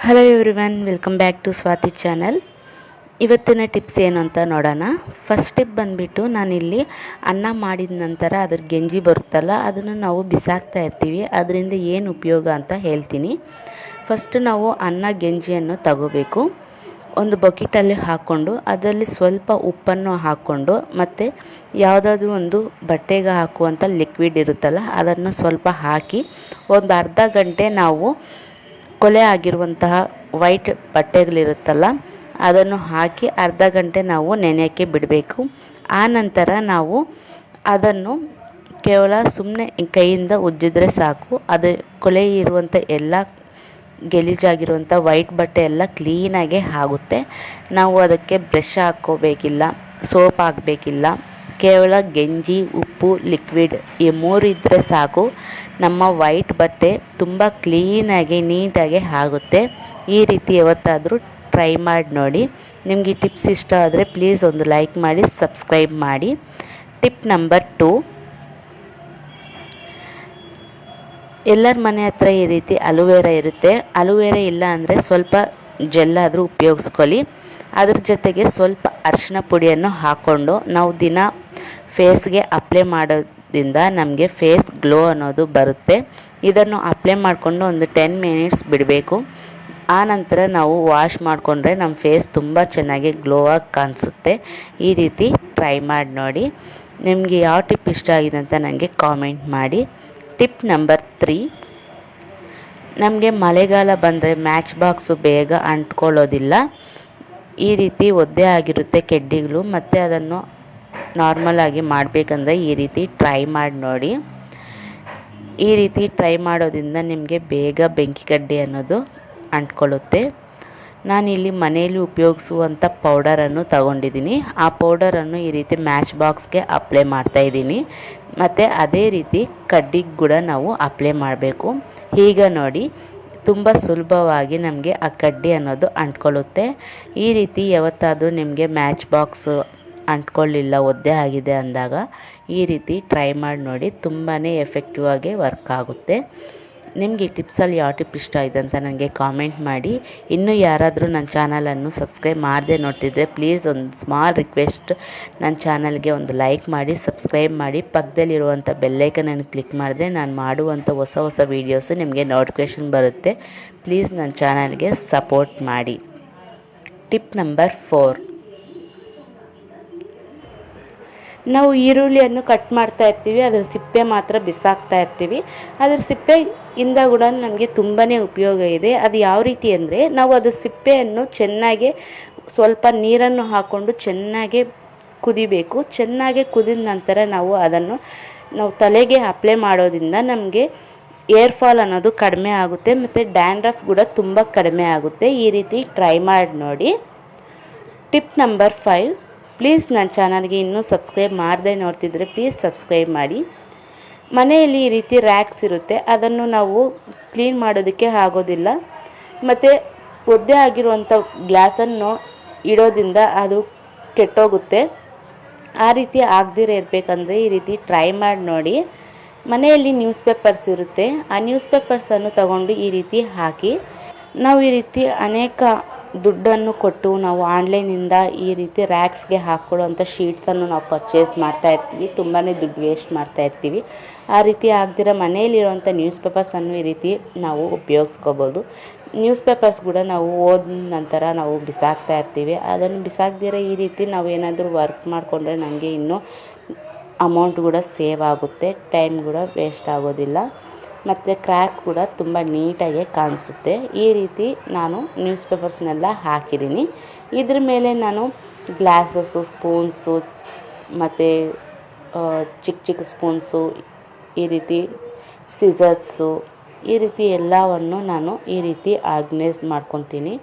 Hello everyone, welcome back to Swathi channel. ಇವತ್ತಿನ tips ಏನು ಅಂತ ನೋಡೋಣ. ಫಸ್ಟ್ ಟಿಪ್ ಬಂದುಬಿಟ್ಟು, ನಾನಿಲ್ಲಿ ಅನ್ನ ಮಾಡಿದ ನಂತರ ಅದ್ರ ಗಂಜಿ ಬರುತ್ತಲ್ಲ, ಅದನ್ನು ನಾವು ಬಿಸಾಕ್ತಾ ಇರ್ತೀವಿ. ಅದರಿಂದ ಏನು ಉಪಯೋಗ ಅಂತ ಹೇಳ್ತೀನಿ. ಫಸ್ಟ್ ನಾವು ಅನ್ನ ಗಂಜಿಯನ್ನು ತಗೋಬೇಕು. ಒಂದು ಬಕೆಟಲ್ಲಿ ಹಾಕ್ಕೊಂಡು ಅದರಲ್ಲಿ ಸ್ವಲ್ಪ ಉಪ್ಪನ್ನು ಹಾಕ್ಕೊಂಡು ಮತ್ತು ಯಾವುದಾದ್ರೂ ಒಂದು ಬಟ್ಟೆಗೆ ಹಾಕುವಂಥ ಲಿಕ್ವಿಡ್ ಇರುತ್ತಲ್ಲ, ಅದನ್ನು ಸ್ವಲ್ಪ ಹಾಕಿ ಒಂದು ಅರ್ಧ ಗಂಟೆ ನಾವು ಕೊಳೆ ಆಗಿರುವಂತಹ ವೈಟ್ ಬಟ್ಟೆಗಳಿರುತ್ತಲ್ಲ, ಅದನ್ನು ಹಾಕಿ ಅರ್ಧ ಗಂಟೆ ನಾವು ನೆನೆಯೋಕ್ಕೆ ಬಿಡಬೇಕು. ಆ ನಂತರ ನಾವು ಅದನ್ನು ಕೇವಲ ಸುಮ್ಮನೆ ಕೈಯಿಂದ ಉಜ್ಜಿದ್ರೆ ಸಾಕು. ಅದು ಕೊಳೆ ಇರುವಂಥ ಎಲ್ಲ ಗಲೀಜಾಗಿರುವಂಥ ವೈಟ್ ಬಟ್ಟೆ ಎಲ್ಲ ಕ್ಲೀನಾಗೆ ಆಗುತ್ತೆ. ನಾವು ಅದಕ್ಕೆ ಬ್ರಷ್ ಹಾಕ್ಕೋಬೇಕಿಲ್ಲ, ಸೋಪ್ ಹಾಕಬೇಕಿಲ್ಲ. ಕೇವಲ ಗಂಜಿ, ಉಪ್ಪು, ಲಿಕ್ವಿಡ್ ಈ ಮೂರು ಇದ್ದರೆ ಸಾಕು. ನಮ್ಮ ವೈಟ್ ಬಟ್ಟೆ ತುಂಬ ಕ್ಲೀನಾಗಿ ನೀಟಾಗಿ ಆಗುತ್ತೆ. ಈ ರೀತಿ ಯಾವತ್ತಾದರೂ ಟ್ರೈ ಮಾಡಿ ನೋಡಿ. ನಿಮಗೆ ಈ ಟಿಪ್ಸ್ ಇಷ್ಟ ಆದರೆ ಪ್ಲೀಸ್ ಒಂದು ಲೈಕ್ ಮಾಡಿ, ಸಬ್ಸ್ಕ್ರೈಬ್ ಮಾಡಿ. ಟಿಪ್ ನಂಬರ್ 2, ಎಲ್ಲರ ಮನೆ ಹತ್ರ ಈ ರೀತಿ ಅಲೋವೆರಾ ಇರುತ್ತೆ. ಅಲೋವೆರಾ ಇಲ್ಲ ಅಂದರೆ ಸ್ವಲ್ಪ ಜೆಲ್ಲಾದರೂ ಉಪಯೋಗಿಸ್ಕೊಳ್ಳಿ. ಅದ್ರ ಜೊತೆಗೆ ಸ್ವಲ್ಪ ಅರಿಶಿನ ಪುಡಿಯನ್ನು ಹಾಕ್ಕೊಂಡು ನಾವು ದಿನ ಫೇಸ್ಗೆ ಅಪ್ಲೈ ಮಾಡೋದ್ರಿಂದ ನಮಗೆ ಫೇಸ್ ಗ್ಲೋ ಅನ್ನೋದು ಬರುತ್ತೆ. ಇದನ್ನು ಅಪ್ಲೈ ಮಾಡಿಕೊಂಡು ಒಂದು 10 ಮಿನಿಟ್ಸ್ ಬಿಡಬೇಕು. ಆ ನಂತರ ನಾವು ವಾಶ್ ಮಾಡಿಕೊಂಡ್ರೆ ನಮ್ಮ ಫೇಸ್ ತುಂಬ ಚೆನ್ನಾಗಿ ಗ್ಲೋ ಆಗಿ ಕಾಣಿಸುತ್ತೆ. ಈ ರೀತಿ ಟ್ರೈ ಮಾಡಿ ನೋಡಿ. ನಿಮಗೆ ಯಾವ ಟಿಪ್ ಇಷ್ಟ ಆಗಿದೆ ಅಂತ ನನಗೆ ಕಾಮೆಂಟ್ ಮಾಡಿ. ಟಿಪ್ ನಂಬರ್ 3, ನಮಗೆ ಮಳೆಗಾಲ ಬಂದರೆ ಮ್ಯಾಚ್ ಬಾಕ್ಸು ಬೇಗ ಅಂಟ್ಕೊಳ್ಳೋದಿಲ್ಲ. ಈ ರೀತಿ ಒದ್ದೆ ಆಗಿರುತ್ತೆ ಕಡ್ಡಿಗಳು, ಮತ್ತು ಅದನ್ನು ನಾರ್ಮಲಾಗಿ ಮಾಡಬೇಕಂದ್ರೆ ಈ ರೀತಿ ಟ್ರೈ ಮಾಡಿ ನೋಡಿ. ಈ ರೀತಿ ಟ್ರೈ ಮಾಡೋದ್ರಿಂದ ನಿಮಗೆ ಬೇಗ ಬೆಂಕಿ ಕಡ್ಡಿ ಅನ್ನೋದು ಅಂಟ್ಕೊಳ್ಳುತ್ತೆ. ನಾನಿಲ್ಲಿ ಮನೆಯಲ್ಲಿ ಉಪಯೋಗಿಸುವಂಥ ಪೌಡರನ್ನು ತಗೊಂಡಿದ್ದೀನಿ. ಆ ಪೌಡರನ್ನು ಈ ರೀತಿ ಮ್ಯಾಚ್ ಬಾಕ್ಸ್ಗೆ ಅಪ್ಲೈ ಮಾಡ್ತಾಯಿದ್ದೀನಿ. ಮತ್ತು ಅದೇ ರೀತಿ ಕಡ್ಡಿಗೆ ಕೂಡ ನಾವು ಅಪ್ಲೈ ಮಾಡಬೇಕು. ಈಗ ನೋಡಿ, ತುಂಬ ಸುಲಭವಾಗಿ ನಮಗೆ ಆ ಕಡ್ಡಿ ಅನ್ನೋದು ಅಂಟ್ಕೊಳ್ಳುತ್ತೆ. ಈ ರೀತಿ ಯಾವತ್ತಾದರೂ ನಿಮಗೆ ಮ್ಯಾಚ್ ಬಾಕ್ಸು ಅಂಟ್ಕೊಳ್ಳಿಲ್ಲ, ಒದ್ದೆ ಆಗಿದೆ ಅಂದಾಗ ಈ ರೀತಿ ಟ್ರೈ ಮಾಡಿ ನೋಡಿ. ತುಂಬಾ ಎಫೆಕ್ಟಿವ್ ಆಗಿ ವರ್ಕ್ ಆಗುತ್ತೆ. ನಿಮಗೆ ಈ ಟಿಪ್ಸಲ್ಲಿ ಯಾವ ಟಿಪ್ ಇಷ್ಟ ಇದೆ ಅಂತ ನನಗೆ ಕಾಮೆಂಟ್ ಮಾಡಿ. ಇನ್ನೂ ಯಾರಾದರೂ ನನ್ನ ಚಾನಲನ್ನು ಸಬ್ಸ್ಕ್ರೈಬ್ ಮಾಡದೆ ನೋಡ್ತಿದ್ದರೆ ಪ್ಲೀಸ್ ಒಂದು ಸ್ಮಾಲ್ ರಿಕ್ವೆಸ್ಟ್, ನನ್ನ ಚಾನಲ್ಗೆ ಒಂದು ಲೈಕ್ ಮಾಡಿ, ಸಬ್ಸ್ಕ್ರೈಬ್ ಮಾಡಿ. ಪಕ್ಕದಲ್ಲಿರುವಂಥ ಬೆಲ್ಲೈಕನನ್ನು ಕ್ಲಿಕ್ ಮಾಡಿದ್ರೆ ನಾನು ಮಾಡುವಂಥ ಹೊಸ ಹೊಸ ವೀಡಿಯೋಸು ನಿಮಗೆ ನೋಟಿಫಿಕೇಷನ್ ಬರುತ್ತೆ. ಪ್ಲೀಸ್ ನನ್ನ ಚಾನಲ್ಗೆ ಸಪೋರ್ಟ್ ಮಾಡಿ. ಟಿಪ್ ನಂಬರ್ 4, ನಾವು ಈರುಳ್ಳಿಯನ್ನು ಕಟ್ ಮಾಡ್ತಾ ಇರ್ತೀವಿ, ಅದರ ಸಿಪ್ಪೆ ಮಾತ್ರ ಬಿಸಾಕ್ತಾ ಇರ್ತೀವಿ. ಅದರ ಸಿಪ್ಪೆಯಿಂದ ಕೂಡ ನಮಗೆ ತುಂಬಾ ಉಪಯೋಗ ಇದೆ. ಅದು ಯಾವ ರೀತಿ ಅಂದರೆ, ನಾವು ಅದರ ಸಿಪ್ಪೆಯನ್ನು ಚೆನ್ನಾಗಿ ಸ್ವಲ್ಪ ನೀರನ್ನು ಹಾಕ್ಕೊಂಡು ಚೆನ್ನಾಗಿ ಕುದಿಬೇಕು. ಚೆನ್ನಾಗಿ ಕುದಿದ ನಂತರ ನಾವು ಅದನ್ನು ತಲೆಗೆ ಅಪ್ಲೈ ಮಾಡೋದ್ರಿಂದ ನಮಗೆ ಏರ್ ಫಾಲ್ ಅನ್ನೋದು ಕಡಿಮೆ ಆಗುತ್ತೆ, ಮತ್ತು ಡ್ಯಾಂಡ್ರಫ್ ಕೂಡ ತುಂಬ ಕಡಿಮೆ ಆಗುತ್ತೆ. ಈ ರೀತಿ ಟ್ರೈ ಮಾಡಿ ನೋಡಿ. ಟಿಪ್ ನಂಬರ್ 5, ಪ್ಲೀಸ್ ನನ್ನ ಚಾನಲ್ಗೆ ಇನ್ನೂ ಸಬ್ಸ್ಕ್ರೈಬ್ ಮಾಡದೆ ನೋಡ್ತಿದ್ರೆ ಪ್ಲೀಸ್ ಸಬ್ಸ್ಕ್ರೈಬ್ ಮಾಡಿ. ಮನೆಯಲ್ಲಿ ಈ ರೀತಿ ರ್ಯಾಕ್ಸ್ ಇರುತ್ತೆ, ಅದನ್ನು ನಾವು ಕ್ಲೀನ್ ಮಾಡೋದಕ್ಕೆ ಆಗೋದಿಲ್ಲ. ಮತ್ತು ಒದ್ದೆ ಆಗಿರುವಂಥ ಗ್ಲಾಸನ್ನು ಇಡೋದ್ರಿಂದ ಅದು ಕೆಟ್ಟೋಗುತ್ತೆ. ಆ ರೀತಿ ಆಗದಿರ ಇರಬೇಕಂದ್ರೆ ಈ ರೀತಿ ಟ್ರೈ ಮಾಡಿ ನೋಡಿ. ಮನೆಯಲ್ಲಿ ನ್ಯೂಸ್ ಪೇಪರ್ಸ್ ಇರುತ್ತೆ, ಆ ನ್ಯೂಸ್ ಪೇಪರ್ಸನ್ನು ತಗೊಂಡು ಈ ರೀತಿ ಹಾಕಿ, ನಾವು ಈ ರೀತಿ ಅನೇಕ ದುಡ್ಡನ್ನು ಕೊಟ್ಟು ನಾವು ಆನ್ಲೈನಿಂದ ಈ ರೀತಿ ರ್ಯಾಕ್ಸ್ಗೆ ಹಾಕ್ಕೊಳ್ಳೋವಂಥ ಶೀಟ್ಸನ್ನು ನಾವು ಪರ್ಚೇಸ್ ಮಾಡ್ತಾ ಇರ್ತೀವಿ. ತುಂಬಾ ದುಡ್ಡು ವೇಸ್ಟ್ ಮಾಡ್ತಾ ಇರ್ತೀವಿ. ಆ ರೀತಿ ಆಗದಿರ ಮನೆಯಲ್ಲಿರುವಂಥ ನ್ಯೂಸ್ ಪೇಪರ್ಸನ್ನು ಈ ರೀತಿ ನಾವು ಉಪಯೋಗಿಸ್ಕೋಬೋದು. ನ್ಯೂಸ್ ಪೇಪರ್ಸ್ ಕೂಡ ನಾವು ಓದಿದ ನಂತರ ನಾವು ಬಿಸಾಕ್ತಾ ಇರ್ತೀವಿ. ಅದನ್ನು ಬಿಸಾಕ್ದಿರ ಈ ರೀತಿ ನಾವು ಏನಾದರೂ ವರ್ಕ್ ಮಾಡಿಕೊಂಡ್ರೆ ನನಗೆ ಇನ್ನೂ ಅಮೌಂಟ್ ಕೂಡ ಸೇವ್ ಆಗುತ್ತೆ, ಟೈಮ್ ಕೂಡ ವೇಸ್ಟ್ ಆಗೋದಿಲ್ಲ, ಮತ್ತು ಕ್ರ್ಯಾಕ್ಸ್ ಕೂಡ ತುಂಬ ನೀಟಾಗಿ ಕಾಣಿಸುತ್ತೆ. ಈ ರೀತಿ ನಾನು ನ್ಯೂಸ್ ಪೇಪರ್ಸ್ನೆಲ್ಲ ಹಾಕಿದ್ದೀನಿ. ಇದ್ರ ಮೇಲೆ ನಾನು ಗ್ಲಾಸಸ್ಸು, ಸ್ಪೂನ್ಸು, ಮತ್ತು ಚಿಕ್ಕ ಚಿಕ್ಕ ಸ್ಪೂನ್ಸು, ಈ ರೀತಿ ಸಿಸರ್ಸು, ಈ ರೀತಿ ಎಲ್ಲವನ್ನು ನಾನು ಈ ರೀತಿ ಆರ್ಗನೈಸ್ ಮಾಡ್ಕೊತೀನಿ.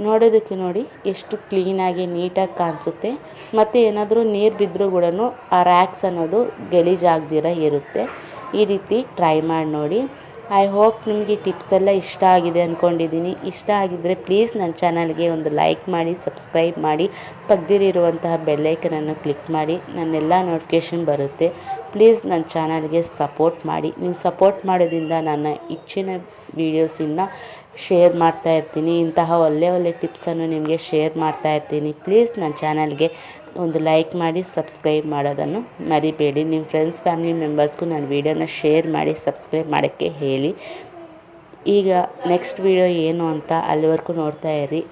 ನೋಡೋದಕ್ಕೆ ನೋಡಿ ಎಷ್ಟು ಕ್ಲೀನಾಗಿ ನೀಟಾಗಿ ಕಾಣಿಸುತ್ತೆ. ಮತ್ತು ಏನಾದರೂ ನೀರು ಬಿದ್ದರೂ ಕೂಡ ಆ ರ್ಯಾಕ್ಸ್ ಅನ್ನೋದು ಗಲೀಜಾಗದಿರ ಇರುತ್ತೆ. ಈ ರೀತಿ ಟ್ರೈ ಮಾಡಿ ನೋಡಿ. ಐ ಹೋಪ್ ನಿಮಗೆ ಟಿಪ್ಸ್ ಎಲ್ಲ ಇಷ್ಟ ಆಗಿದೆ ಅಂದ್ಕೊಂಡಿದ್ದೀನಿ. ಇಷ್ಟ ಆಗಿದ್ದರೆ ಪ್ಲೀಸ್ ನನ್ನ ಚಾನಲ್ಗೆ ಒಂದು ಲೈಕ್ ಮಾಡಿ, ಸಬ್ಸ್ಕ್ರೈಬ್ ಮಾಡಿ. ಪಕ್ಕದಲ್ಲಿರುವಂತಹ ಬೆಲ್ಲೈಕನನ್ನು ಕ್ಲಿಕ್ ಮಾಡಿ, ನನ್ನೆಲ್ಲ ನೋಟಿಫಿಕೇಷನ್ ಬರುತ್ತೆ. ಪ್ಲೀಸ್ ನನ್ನ ಚಾನಲ್ಗೆ ಸಪೋರ್ಟ್ ಮಾಡಿ. ನೀವು ಸಪೋರ್ಟ್ ಮಾಡೋದ್ರಿಂದ ನನ್ನ ಹೆಚ್ಚಿನ ವೀಡಿಯೋಸ್ ಶೇರ್ ಮಾಡ್ತಾ ಇರ್ತೀನಿ. ಇಂತಹ ಒಳ್ಳೆ ಟಿಪ್ಸನ್ನು ನಿಮಗೆ ಶೇರ್ ಮಾಡ್ತಾ ಇರ್ತೀನಿ. ಪ್ಲೀಸ್ ನನ್ನ ಚಾನಲ್ಗೆ ಒಂದು ಲೈಕ್ ಮಾಡಿ, ಸಬ್ಸ್ಕ್ರೈಬ್ ಮಾಡೋದನ್ನು ಮರಿಬೇಡಿ. ನಿಮ್ಮ ಫ್ರೆಂಡ್ಸ್ ಫ್ಯಾಮಿಲಿ ಮೆಂಬರ್ಸ್ಗೂ ನನ್ನ ವೀಡಿಯೋನ ಶೇರ್ ಮಾಡಿ ಸಬ್ಸ್ಕ್ರೈಬ್ ಮಾಡೋಕ್ಕೆ ಹೇಳಿ. ಈಗ ನೆಕ್ಸ್ಟ್ ವೀಡಿಯೋ ಏನು ಅಂತ ಅಲ್ಲಿವರೆಗೂ ನೋಡ್ತಾ ಇರಿ.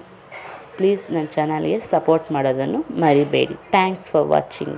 ಪ್ಲೀಸ್ ನನ್ನ ಚಾನಲ್ಗೆ ಸಪೋರ್ಟ್ ಮಾಡೋದನ್ನು ಮರಿಬೇಡಿ. Thanks for watching.